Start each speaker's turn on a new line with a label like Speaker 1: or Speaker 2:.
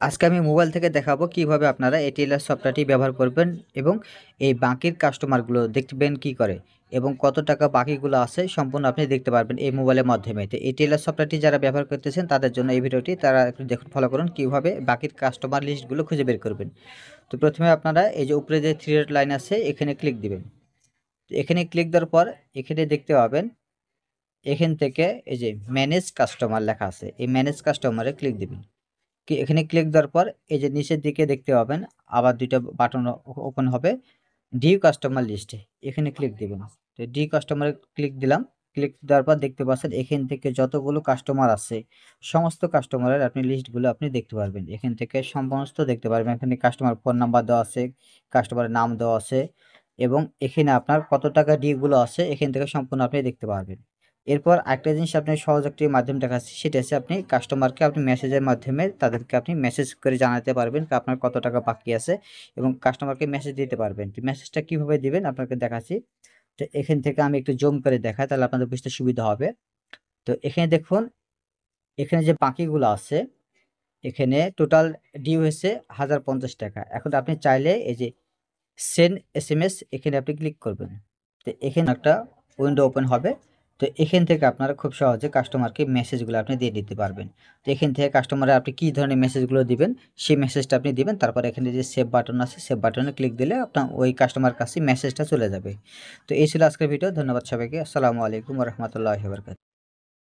Speaker 1: আজকে আমি মোবাইল থেকে দেখাবো কিভাবে আপনারা এই টেলার সফটওয়্যারটি ব্যবহার করবেন এবং এই বাকির কাস্টমারগুলো দেখবেন কি করে এবং কত টাকা বাকিগুলো আছে সম্পূর্ণ আপনি দেখতে পারবেন এই মোবাইলের মাধ্যমে। তো এই টেলার সফটওয়্যারটি যারা ব্যবহার করতেছেন তাদের জন্য এই ভিডিওটি তারা একটু দেখুন, ফলো করুন কিভাবে বাকির কাস্টমার লিস্টগুলো খুঁজে বের করবেন। তো প্রথমে আপনারা এই যে উপরে যে থ্রি ডট লাইন আছে এখানে ক্লিক দিবেন। তো এখানে ক্লিক দেওয়ার পর এখানে দেখতে পাবেন এখান থেকে এই যে ম্যানেজ কাস্টমার লেখা আছে, এই ম্যানেজ কাস্টমারে ক্লিক দিবেন। এখানে ক্লিক দেওয়ার পর এই যে নিচের দিকে দেখতে পাবেন আবার দুইটা বাটন ওপেন হবে, ডিউ কাস্টমার লিস্টে এখানে ক্লিক দিবেন। তো ডি কাস্টমারে ক্লিক দিলাম। ক্লিক দেওয়ার পর দেখতে পাচ্ছেন এখান থেকে যতগুলো কাস্টমার আছে সমস্ত কাস্টমারের আপনি লিস্টগুলো আপনি দেখতে পারবেন। এখান থেকে সমস্ত দেখতে পারবেন। এখানে কাস্টমার ফোন নাম্বার দেওয়া আছে, কাস্টমারের নাম দেওয়া আছে এবং এখানে আপনার কত টাকা ডিউগুলো আছে এখান থেকে সম্পূর্ণ আপনি দেখতে পারবেন। এরপর আরেকটা জিনিস আপনি সহজ একটি মাধ্যম দেখাচ্ছি, সেটা হচ্ছে আপনি কাস্টমারকে আপনি মেসেজের মাধ্যমে তাদেরকে আপনি মেসেজ করে জানাতে পারবেন আপনার কত টাকা বাকি আছে এবং কাস্টমারকে মেসেজ দিতে পারবেন। তো মেসেজটা কিভাবে দিবেন আপনাকে দেখাচ্ছি। তো এখান থেকে আমি একটু জুম করে দেখাই তাহলে আপনাদের বুঝতে সুবিধা হবে। তো এখানে দেখুন, এখানে যে বাকিগুলো আছে এখানে টোটাল ডিউ হয়েছে 1050 টাকা। এখন আপনি চাইলে এই যে সেন্ড এসএমএস এখানে আপনি ক্লিক করবেন। তো এখানে একটা উইন্ডো ওপেন হবে। তো এখান থেকে আপনারা খুব সহজে কাস্টমারকে মেসেজগুলো আপনি দিয়ে দিতে পারবেন। তো এখান থেকে কাস্টমারে আপনি কী ধরনের মেসেজগুলো দিবেন সেই মেসেজটা আপনি দিবেন। তারপর এখানে যে সেভ বাটন আছে সেভ বাটনে ক্লিক দিলে আপনার ওই কাস্টমার কাছে মেসেজটা চলে যাবে। তো এই ছিল আজকের ভিডিও। ধন্যবাদ সবাইকে। আসসালামু আলাইকুম ওয়া রাহমাতুল্লাহি ওয়া বারাকাতুহু।